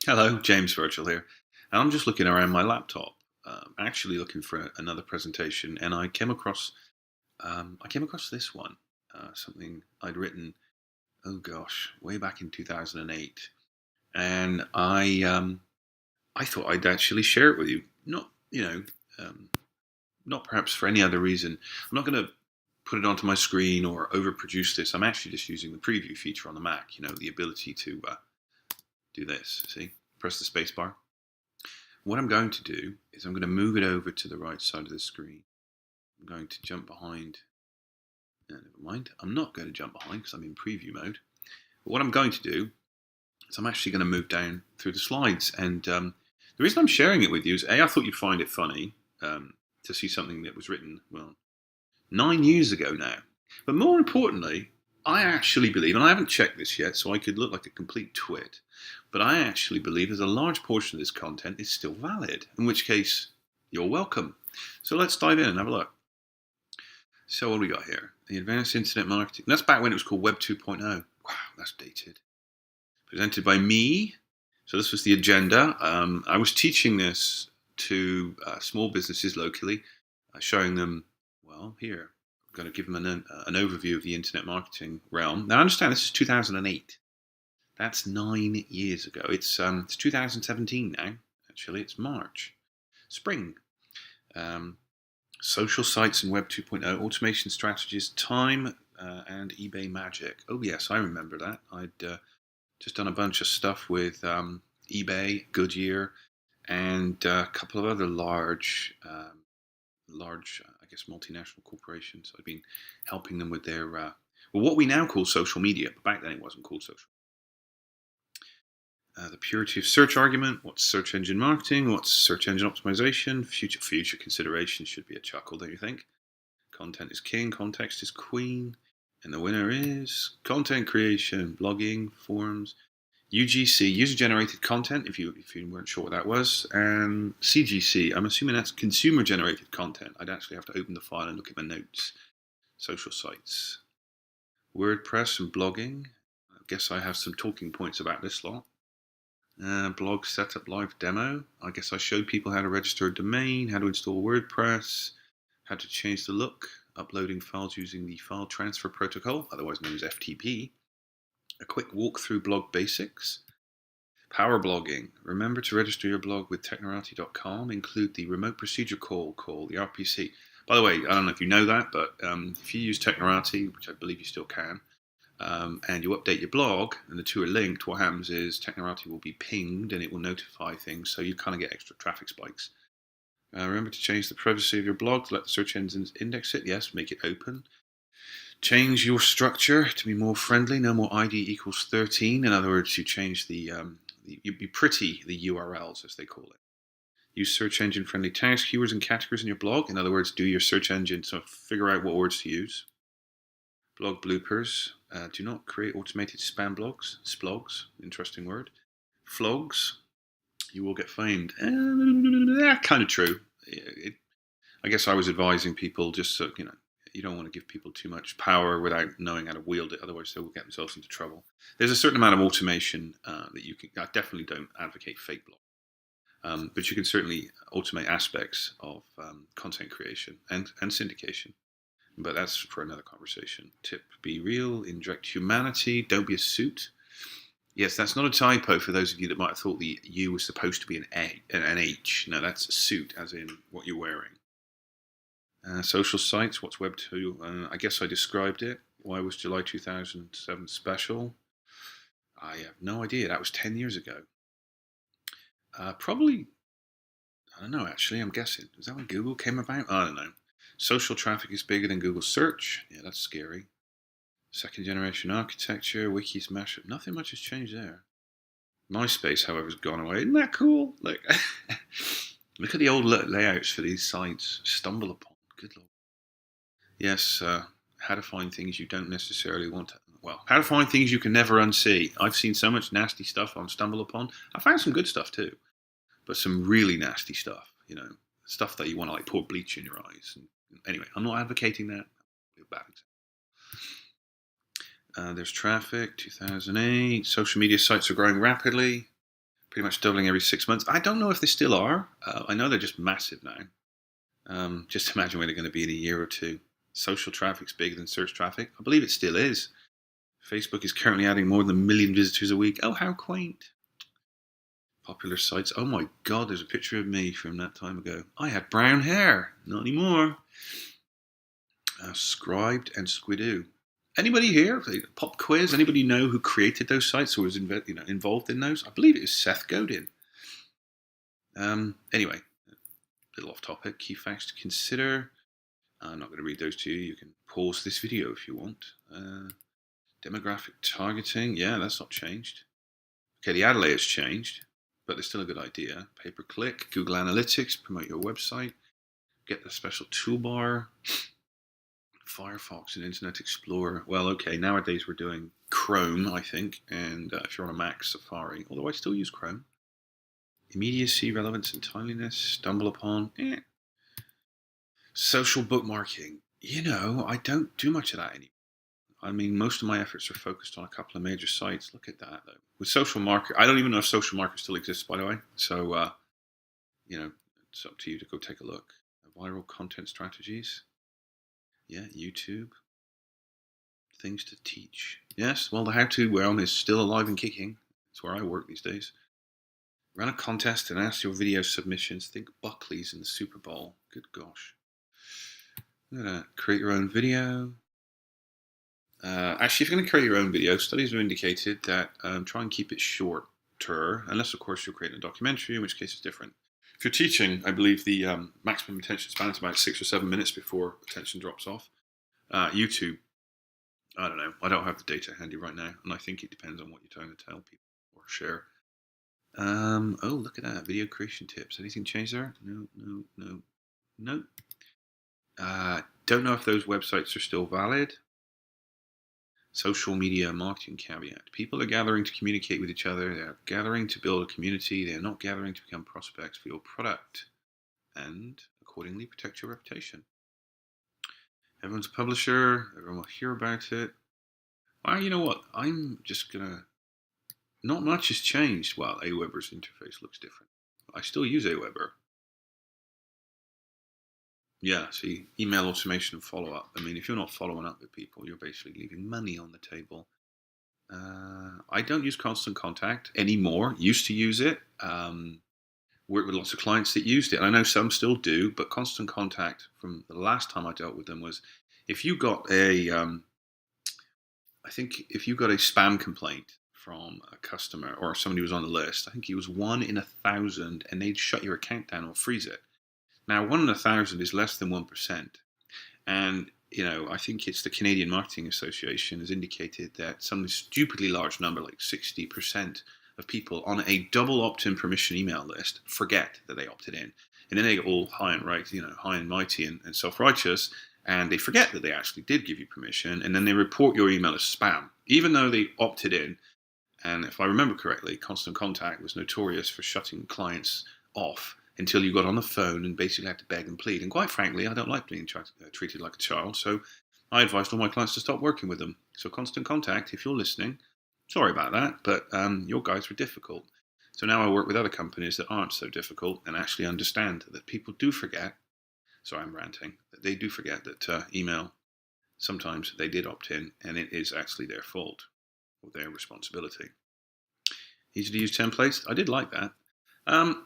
Hello, James Virgil here. And I'm just looking around my laptop, actually looking for another presentation, and I came across this one, something I'd written, oh gosh, way back in 2008, and I thought I'd actually share it with you. Um, not perhaps for any other reason. I'm not going to put it onto my screen or overproduce this. I'm actually just using the preview feature on the Mac. The ability to do this. See, press the space bar. What I'm going to do is I'm going to move it over to the right side of the screen. I'm going to jump behind. Never mind. I'm not going to jump behind because I'm in preview mode. But what I'm going to do is I'm actually going to move down through the slides. And the reason I'm sharing it with you is I thought you'd find it funny to see something that was written, well, 9 years ago now. But more importantly, I actually believe, and I haven't checked this yet, so I could look like a complete twit, but I actually believe there's a large portion of this content is still valid, in which case, you're welcome. So let's dive in and have a look. So what do we got here? The Advanced Internet Marketing. That's back when it was called Web 2.0. Wow, that's dated. Presented by me. So this was the agenda. I was teaching this to small businesses locally, showing them, well, here, I'm going to give them an overview of the internet marketing realm. Now, I understand this is 2008. That's 9 years ago. It's 2017 now. Actually, it's March, spring. Social sites and Web 2.0, automation strategies, time, and eBay magic. Oh yes, I remember that. I'd just done a bunch of stuff with eBay, Goodyear, and a couple of other large, I guess, multinational corporations. I've been helping them with their, what we now call social media, but back then it wasn't called social. The purity of search argument, what's search engine marketing, what's search engine optimization, future considerations should be a chuckle, don't you think? Content is king, context is queen, and the winner is content creation, blogging, forums, UGC, user-generated content, if you weren't sure what that was, and CGC, I'm assuming that's consumer-generated content. I'd actually have to open the file and look at my notes. Social sites. WordPress and blogging. I guess I have some talking points about this lot. Blog setup live demo. I guess I showed people how to register a domain, how to install WordPress, how to change the look, uploading files using the file transfer protocol, otherwise known as FTP. A quick walk through blog basics. Power blogging. Remember to register your blog with technorati.com. Include the remote procedure call the RPC. By the way, I don't know if you know that, but if you use Technorati, which I believe you still can, and you update your blog, and the two are linked, what happens is Technorati will be pinged and it will notify things, so you kind of get extra traffic spikes. Remember to change the privacy of your blog to let the search engines index it. Yes, make it open. Change your structure to be more friendly. No more ID equals 13. In other words, you change you pretty the URLs, as they call it. Use search engine friendly tags, keywords, and categories in your blog. In other words, do your search engine to figure out what words to use. Blog bloopers. Do not create automated spam blogs. Splogs, interesting word. Flogs. You will get fined. Kind of true. I guess I was advising people just so, you don't want to give people too much power without knowing how to wield it. Otherwise, they will get themselves into trouble. There's a certain amount of automation that you can. I definitely don't advocate fake blog, but you can certainly automate aspects of content creation and syndication. But that's for another conversation. Tip: be real, inject humanity. Don't be a suit. Yes, that's not a typo for those of you that might have thought the U was supposed to be an H. No, that's a suit, as in what you're wearing. Social sites, what's Web 2? I guess I described it. Why was July 2007 special? I have no idea. That was 10 years ago. Probably, I don't know actually, I'm guessing. Was that when Google came about? I don't know. Social traffic is bigger than Google search. Yeah, that's scary. Second generation architecture, wikis mashup. Nothing much has changed there. MySpace, however, has gone away. Isn't that cool? Look, look at the old layouts for these sites. Stumble upon. Good lord. Yes, how to find things you don't necessarily want to. Well, how to find things you can never unsee. I've seen so much nasty stuff on Stumble Upon. I found some good stuff too, but some really nasty stuff. Stuff that you want to like pour bleach in your eyes. And anyway, I'm not advocating that. Bad example. There's traffic. 2008. Social media sites are growing rapidly. pretty much doubling every 6 months. I don't know if they still are. I know they're just massive now. Just imagine where they're going to be in a year or two. Social traffic's bigger than search traffic. I believe it still is. Facebook is currently adding more than 1 million visitors a week. Oh, how quaint. Popular sites. Oh my God, there's a picture of me from that time ago. I had brown hair. Not anymore. Scribed and Squidoo. Anybody here? Pop quiz. Anybody know who created those sites or was involved in those? I believe it was Seth Godin. Anyway, a little off topic. Key facts to consider. I'm not going to read those to you. You can pause this video if you want. Demographic targeting. Yeah, that's not changed. Okay, the ad layer's changed, but it's still a good idea. Pay-per-click. Google Analytics. Promote your website. Get the special toolbar. Firefox and Internet Explorer. Well, okay, nowadays we're doing Chrome, I think, and if you're on a Mac, Safari, although I still use Chrome. Immediacy, relevance, and timeliness, stumble upon. Social bookmarking. I don't do much of that anymore. I mean, most of my efforts are focused on a couple of major sites. Look at that, though. With social market, I don't even know if social market still exists, by the way. So, it's up to you to go take a look. Viral content strategies. Yeah, YouTube. Things to teach. Yes, well, the how-to realm is still alive and kicking. It's where I work these days. Run a contest and ask your video submissions. Think Buckley's in the Super Bowl. Good gosh. Create your own video. Actually, if you're going to create your own video, studies have indicated that try and keep it shorter, unless, of course, you're creating a documentary, in which case it's different. If you're teaching, I believe the maximum attention span is about 6 or 7 minutes before attention drops off. YouTube, I don't know. I don't have the data handy right now, and I think it depends on what you're trying to tell people or share. Oh, look at that. Video creation tips. Anything change there? No. Don't know if those websites are still valid. Social media marketing caveat. People are gathering to communicate with each other. They're gathering to build a community. They're not gathering to become prospects for your product. And accordingly, protect your reputation. Everyone's a publisher. Everyone will hear about it. Well, you know what? I'm just going to... Not much has changed. Well, Aweber's interface looks different. I still use Aweber. Yeah, see, email automation and follow-up. I mean, if you're not following up with people, you're basically leaving money on the table. I don't use Constant Contact anymore. Used to use it. Worked with lots of clients that used it. And I know some still do, but Constant Contact, from the last time I dealt with them, was if you got I think if you got a spam complaint from a customer or somebody who was on the list, I think it was 1 in 1,000, and they'd shut your account down or freeze it. Now, 1 in 1,000 is less than 1%. And, I think it's the Canadian Marketing Association has indicated that some stupidly large number, like 60% of people on a double opt-in permission email list forget that they opted in. And then they get all high and mighty and self-righteous, and they forget that they actually did give you permission, and then they report your email as spam, even though they opted in. And if I remember correctly, Constant Contact was notorious for shutting clients off until you got on the phone and basically had to beg and plead. And quite frankly, I don't like being treated like a child, so I advised all my clients to stop working with them. So Constant Contact, if you're listening, sorry about that, but your guys were difficult. So now I work with other companies that aren't so difficult and actually understand that people do forget. Sorry, I'm ranting. That they do forget that email, sometimes they did opt in, and it is actually their fault or their responsibility. Easy to use templates. I did like that.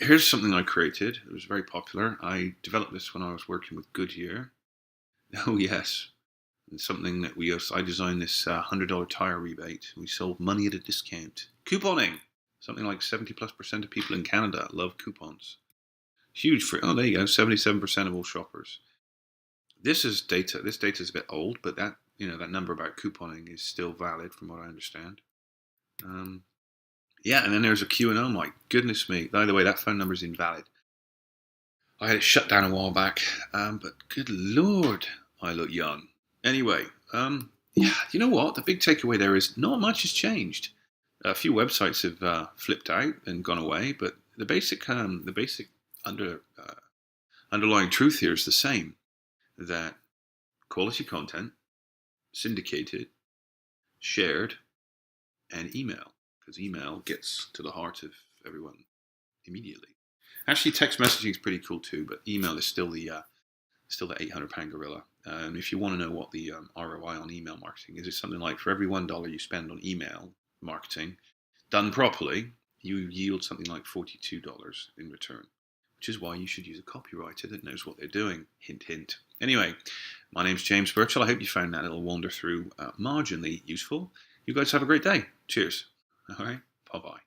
Here's something I created. It was very popular. I developed this when I was working with Goodyear. Oh, yes. And something that I designed this $100 tire rebate. We sold money at a discount. Couponing. Something like 70+% of people in Canada love coupons. Huge there you go. 77% of all shoppers. This is data. This data is a bit old, but that number about couponing is still valid from what I understand. Yeah, and then there's a Q&O. My goodness me. By the way, that phone number is invalid. I had it shut down a while back, but good Lord, I look young. Anyway, yeah, you know what? The big takeaway there is not much has changed. A few websites have flipped out and gone away, but the basic underlying truth here is the same: that quality content, syndicated, shared, and email, because email gets to the heart of everyone immediately. Actually, text messaging is pretty cool too, but email is still the £800 gorilla. And if you want to know what the ROI on email marketing is, it's something like for every $1 you spend on email marketing, done properly, you yield something like $42 in return, which is why you should use a copywriter that knows what they're doing. Hint, hint. Anyway, my name's James Birchall. I hope you found that little wander through marginally useful. You guys have a great day. Cheers. All right. Bye-bye.